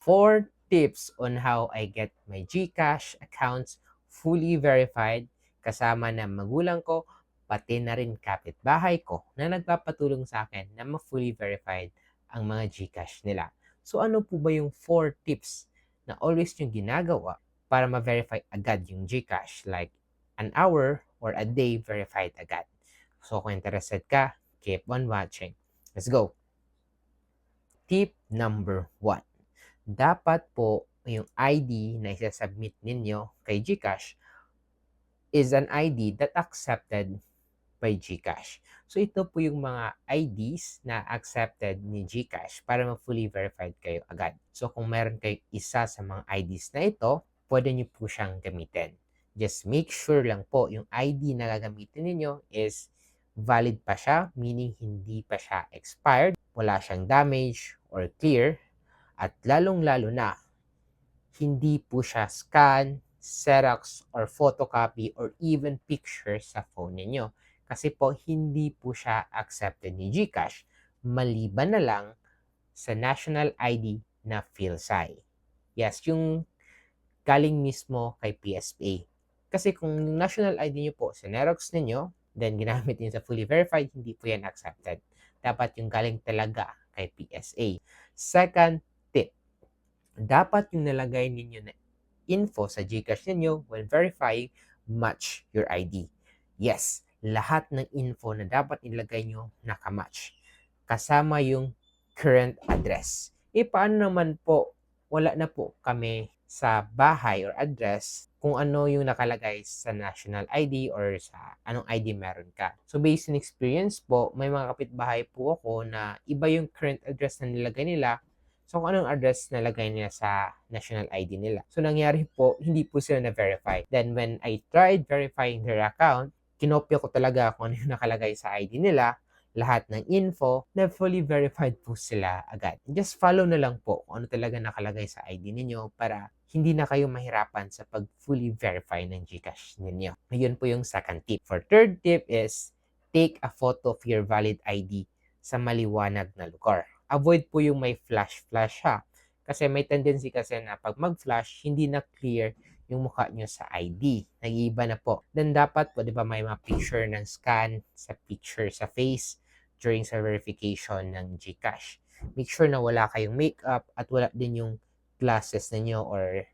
4 tips on how I get my GCash accounts fully verified kasama ng magulang ko, pati na rin kapitbahay ko na nagpapatulong sa akin na ma-fully verified ang mga GCash nila. So ano po ba yung 4 tips na always yung ginagawa para ma-verify agad yung GCash, like an hour or a day verified agad? So kung interested ka, keep on watching. Let's go! Tip number 1. Dapat po yung ID na isa-submit ninyo kay GCash is an ID that accepted by GCash. So ito po yung mga IDs na accepted ni GCash para ma-fully verified kayo agad. So kung meron kayo isa sa mga IDs na ito, pwede nyo po siyang gamitin. Just make sure lang po yung ID na gagamitin ninyo is valid pa siya, meaning hindi pa siya expired, wala siyang damage or clear, at lalong-lalo na, hindi po siya scan, Xerox, or photocopy, or even picture sa phone ninyo. Kasi po, hindi po siya accepted ni GCash. Maliban na lang sa national ID na PhilSci. Yes, yung galing mismo kay PSA. Kasi kung yung national ID nyo po sa Xerox ninyo, then ginamit niyo sa fully verified, hindi po yan accepted. Dapat yung galing talaga kay PSA. Second tip, dapat yung nalagay ninyo na info sa GCash ninyo when verifying match your ID. Yes, lahat ng info na dapat ilagay nyo nakamatch. Kasama yung current address. Paano naman po, wala na po kami sa bahay or address kung ano yung nakalagay sa national ID or sa anong ID meron ka. So based on experience po, may mga kapitbahay po ako na iba yung current address na nilagay nila. So kung anong address nalagay nila sa national ID nila. So nangyari po, hindi po sila na-verify. Then when I tried verifying their account, kinopya ko talaga kung ano yung nakalagay sa ID nila, lahat ng info, na fully verified po sila agad. Just follow na lang po kung ano talaga nakalagay sa ID ninyo para hindi na kayo mahirapan sa pag-fully verify ng GCash ninyo. Ngayon po yung second tip. For third tip is, take a photo of your valid ID sa maliwanag na lugar. Avoid po yung may flash-flash ha. Kasi may tendency kasi na pag mag-flash, hindi na clear yung mukha nyo sa ID. Nag-iiba na po. Then dapat po, di ba, may mga picture ng scan sa picture sa face during sa verification ng GCash. Make sure na wala kayong makeup at wala din yung glasses ninyo or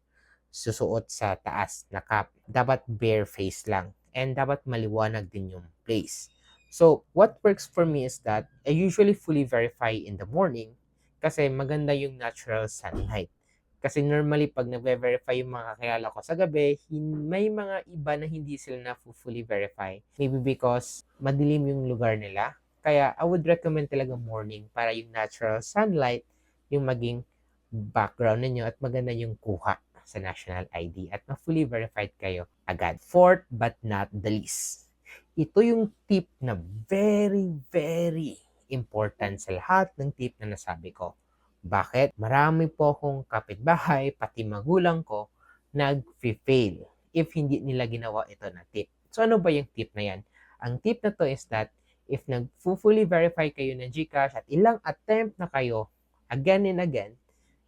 susuot sa taas na cap. Dapat bare face lang. And dapat maliwanag din yung place. So, what works for me is that I usually fully verify in the morning kasi maganda yung natural sunlight. Kasi normally, pag nag-verify yung mga kakilala ko sa gabi, may mga iba na hindi sila na fully verify. Maybe because madilim yung lugar nila. Kaya I would recommend talaga morning para yung natural sunlight yung maging background ninyo at maganda yung kuha sa national ID at ma-fully verified kayo agad. Fourth but not the least, ito yung tip na very, very important sa lahat ng tip na nasabi ko. Bakit? Marami po akong kapitbahay, pati magulang ko, nag-fail if hindi nila ginawa ito na tip. So ano ba yung tip na yan? Ang tip na to is that if nag-fully verify kayo ng GCash at ilang attempt na kayo, again and again,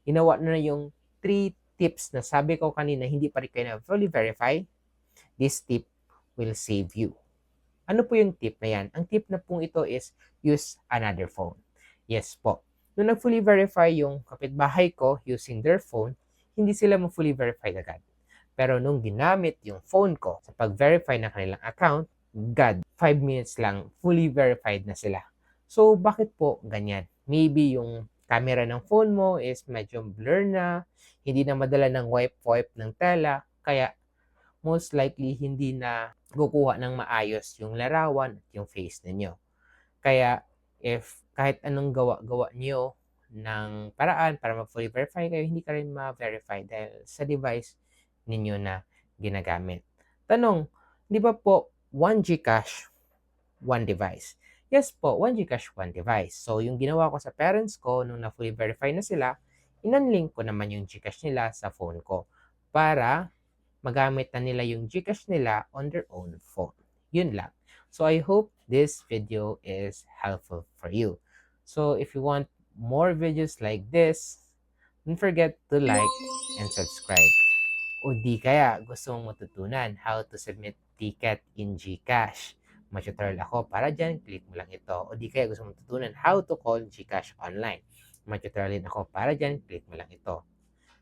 ginawa na yung 3 tips na sabi ko kanina, hindi pa rin kayo na fully verify, this tip will save you. Ano po yung tip na yan? Ang tip na pong ito is use another phone. Yes po. Nung nag-fully verify yung kapitbahay ko using their phone, hindi sila ma-fully verified agad. Pero nung ginamit yung phone ko sa pag-verify ng kanilang account, God, 5 minutes lang, fully verified na sila. So, bakit po ganyan? Maybe yung camera ng phone mo is medyo blur na, hindi na madala ng wipe-wipe ng tela, kaya most likely hindi na kukuha ng maayos yung larawan at yung face ninyo. Kaya if kahit anong gawa nyo ng paraan para ma-fully verify kayo, hindi ka rin ma-verify dahil sa device ninyo na ginagamit. Tanong, di ba po 1 GCash, 1 device? Yes po, 1 GCash, 1 device. So yung ginawa ko sa parents ko nung na-fully verify na sila, inunlink ko naman yung GCash nila sa phone ko para magamit na nila yung GCash nila on their own phone. Yun lang. So I hope this video is helpful for you. So if you want more videos like this, Don't forget to like and subscribe. O di kaya gusto mong matutunan how to submit ticket in GCash. May tutorial ako para dyan, click mo lang ito. O di kaya gusto mong matutunan how to call GCash online. May tutorial din ako para dyan, click mo lang ito.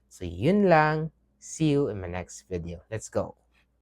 So yun lang. See you in my next video. Let's go!